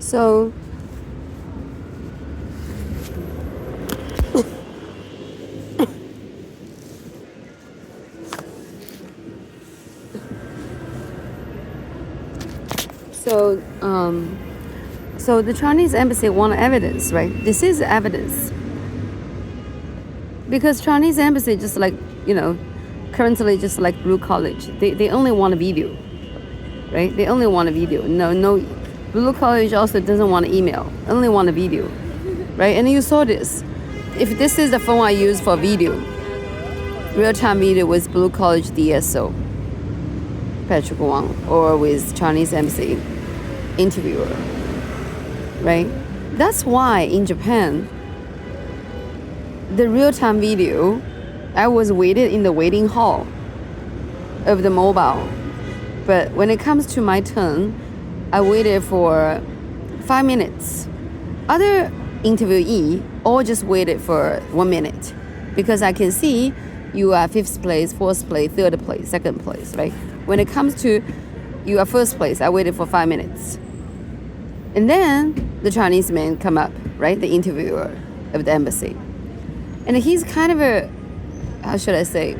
So so so the Chinese embassy want evidence, right? This is evidence. Because Chinese embassy just like, currently just like Blue College, they only want a video, right? They only want a video. No, Blue College also doesn't want email, only want a video, right? And you saw this. If this is the phone I use for video, real-time video with Blue College DSO, Patrick Wang, or with Chinese embassy interviewer, right? That's why in Japan, the real-time video, I was waited in the waiting hall of the mobile. But when it comes to my turn, I waited for 5 minutes. Other interviewee all just waited for 1 minute because I can see you are 5th place, 4th place, 3rd place, 2nd place, right? When it comes to you are 1st place, I waited for 5 minutes. And then the Chinese man come up, right? The interviewer of the embassy. And he's kind of a, how should I say,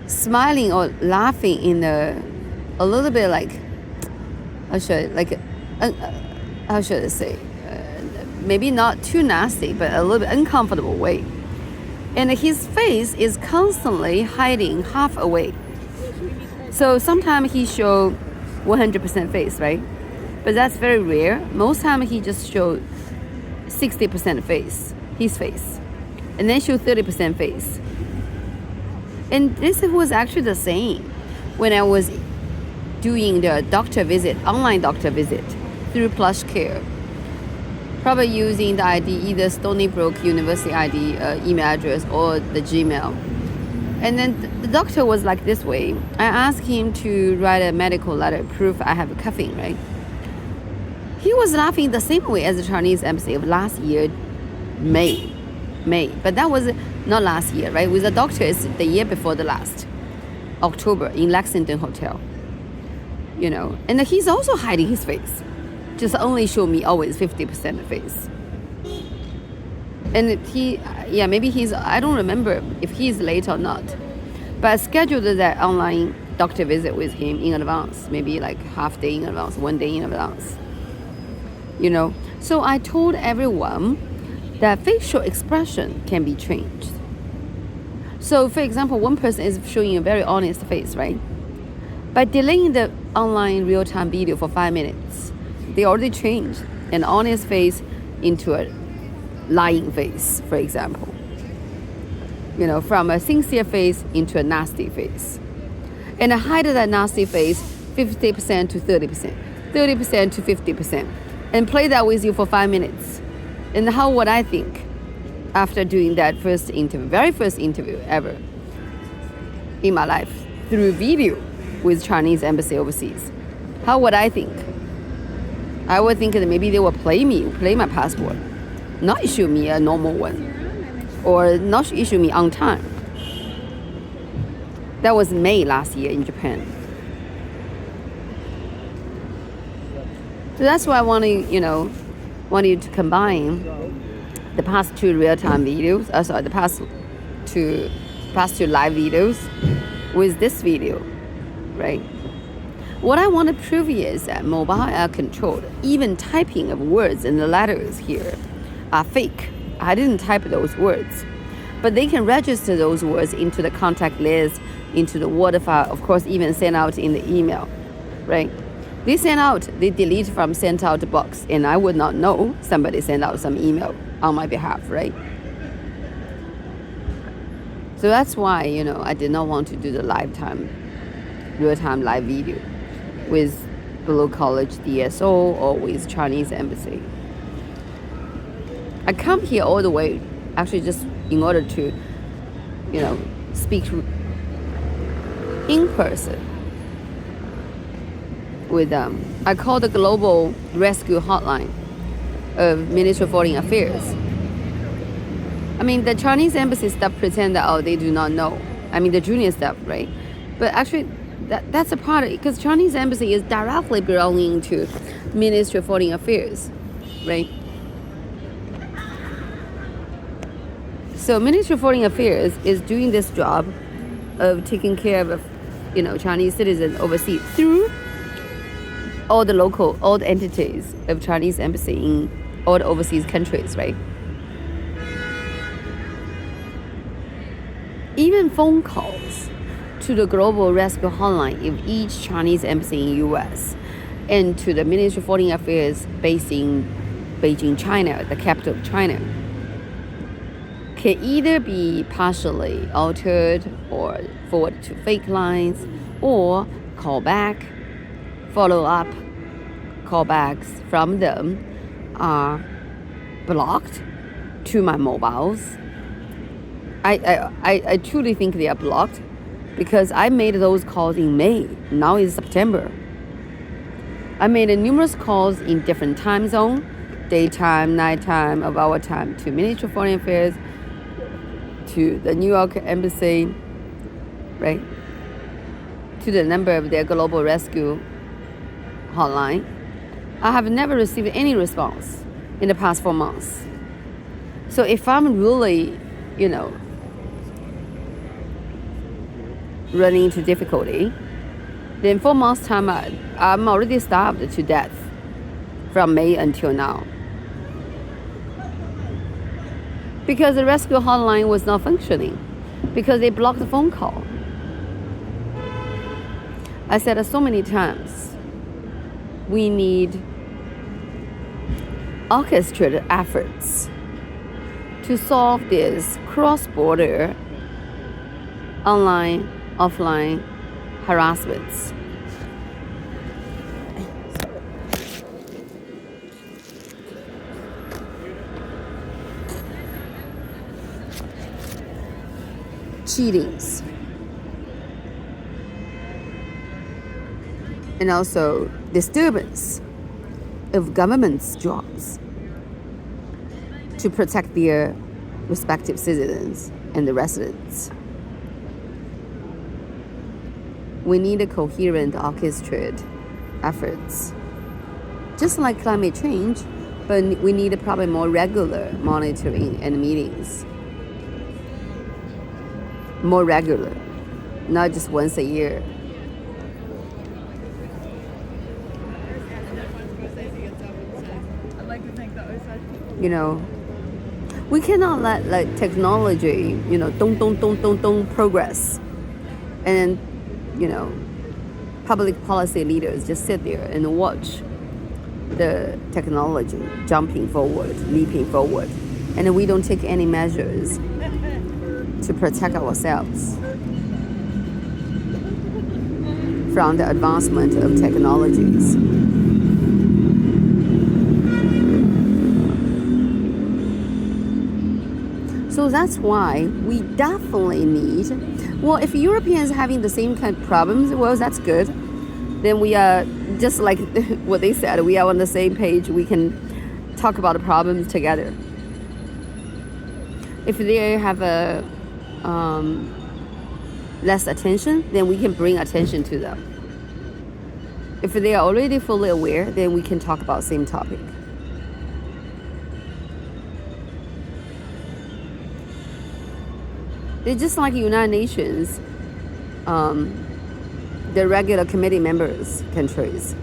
smiling or laughing in a little bit like, how should I say, maybe not too nasty, but a little bit uncomfortable way. And his face is constantly hiding half away. So sometimes he show 100% face, right? But that's very rare. Most time he just show 60% face, his face. And then show 30% face. And this was actually the same when I was doing the doctor visit, online doctor visit through PlushCare. Probably using the ID, either Stony Brook University ID email address or the Gmail. And then the doctor was like this way. I asked him to write a medical letter, proof I have a coughing, right? He was laughing the same way as the Chinese embassy of last year, May. But that was not last year, right? With the doctor, it's the year before the last, October, in Lexington Hotel. And he's also hiding his face. Just only show me always 50% face. And maybe I don't remember if he's late or not. But I scheduled that online doctor visit with him in advance, maybe like half day in advance, 1 day in advance. So I told everyone that facial expression can be changed. So for example, one person is showing a very honest face, right? By delaying the online real-time video for 5 minutes, they already changed an honest face into a lying face, for example. From a sincere face into a nasty face. And I hide that nasty face 50% to 30%, 30% to 50%, and play that with you for 5 minutes. And how would I think after doing that very first interview ever in my life through video with Chinese embassy overseas? How would I think? I would think that maybe they will play my passport, not issue me a normal one, or not issue me on time. That was May last year in Japan. So that's why I want you to combine the past 2 real-time videos, the past two live videos with this video, right? What I want to prove is that mobile are controlled. Even typing of words and the letters here are fake. I didn't type those words. But they can register those words into the contact list, into the Word file, of course, even send out in the email, right? They delete from sent out box, and I would not know somebody sent out some email on my behalf, right? So that's why, I did not want to do the real-time live video with Blue College DSO or with Chinese embassy. I come here all the way, actually just in order to, speak in person with them. I called the Global Rescue Hotline of Ministry of Foreign Affairs. The Chinese embassy staff pretend that, they do not know. The junior staff, right? But actually, that's a part of it, because Chinese embassy is directly belonging to Ministry of Foreign Affairs, right? So Ministry of Foreign Affairs is doing this job of taking care of, Chinese citizens overseas through all the entities of Chinese embassy in all the overseas countries, right? Even phone calls to the Global Rescue Hotline of each Chinese embassy in U.S. and to the Ministry of Foreign Affairs based in Beijing, China, the capital of China, can either be partially altered or forwarded to fake lines, or callback, follow-up callbacks from them are blocked to my mobiles. I truly think they are blocked because I made those calls in May. Now it's September. I made numerous calls in different time zone, daytime, nighttime, of our time, to Ministry of Foreign Affairs, to the New York Embassy, right? To the number of their Global Rescue Hotline. I have never received any response in the past 4 months. So if I'm really, running into difficulty, then 4 months time, I'm already starved to death from May until now. Because the rescue hotline was not functioning, because they blocked the phone call. I said it so many times, we need orchestrated efforts to solve this cross-border online, offline harassments. Cheatings. And also disturbance of government's jobs to protect their respective citizens and the residents. We need a coherent, orchestrated efforts. Just like climate change, but we need probably more regular monitoring and meetings. More regular, not just once a year. We cannot let technology, don't progress, and public policy leaders just sit there and watch the technology jumping forward, leaping forward, and we don't take any measures to protect ourselves from the advancement of technologies. So that's why we definitely need, if Europeans are having the same kind of problems, well, that's good. Then we are, just like what they said, we are on the same page. We can talk about the problems together. If they have less attention, then we can bring attention to them. If they are already fully aware, then we can talk about the same topic. It's just like United Nations, the regular committee members, countries.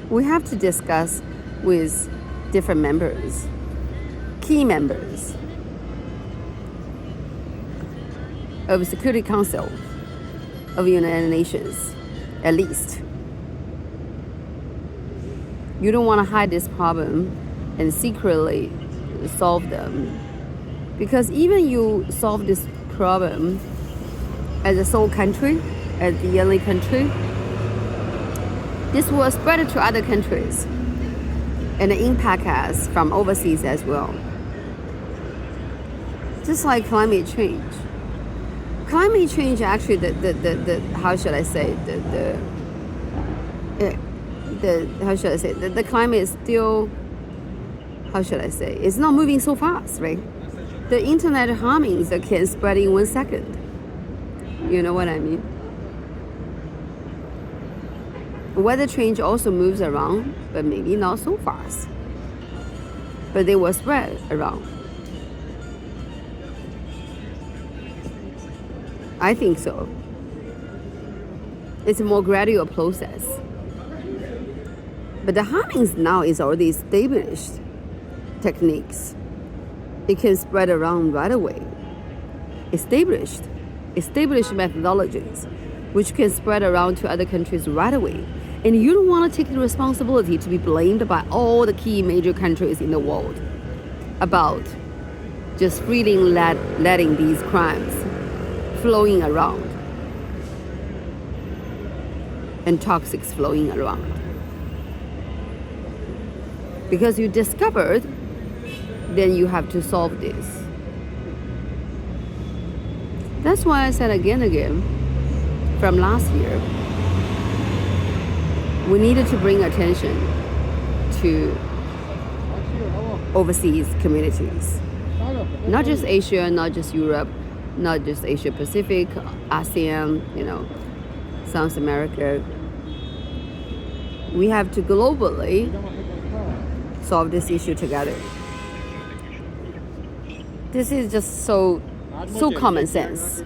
We have to discuss with different members, key members of the Security Council of the United Nations, at least. You don't want to hide this problem and secretly solve them. Because even you solve this problem as a sole country, as the only country, this will spread to other countries and the impact has from overseas as well. Just like climate change. Climate change actually, how should I say, the climate is still, how should I say, it's not moving so fast, right? The internet harmings can spread in 1 second. You know what I mean? Weather change also moves around, but maybe not so fast. But they will spread around. I think so. It's a more gradual process. But the harming now is already established techniques. It can spread around right away. Established methodologies, which can spread around to other countries right away. And you don't want to take the responsibility to be blamed by all the key major countries in the world about just freely letting these crimes flowing around and toxics flowing around. Because you discovered, then you have to solve this. That's why I said again from last year, we needed to bring attention to overseas communities. Not just Asia, not just Europe, not just Asia Pacific, ASEAN, South America. We have to globally solve this issue together. This is just so common sense.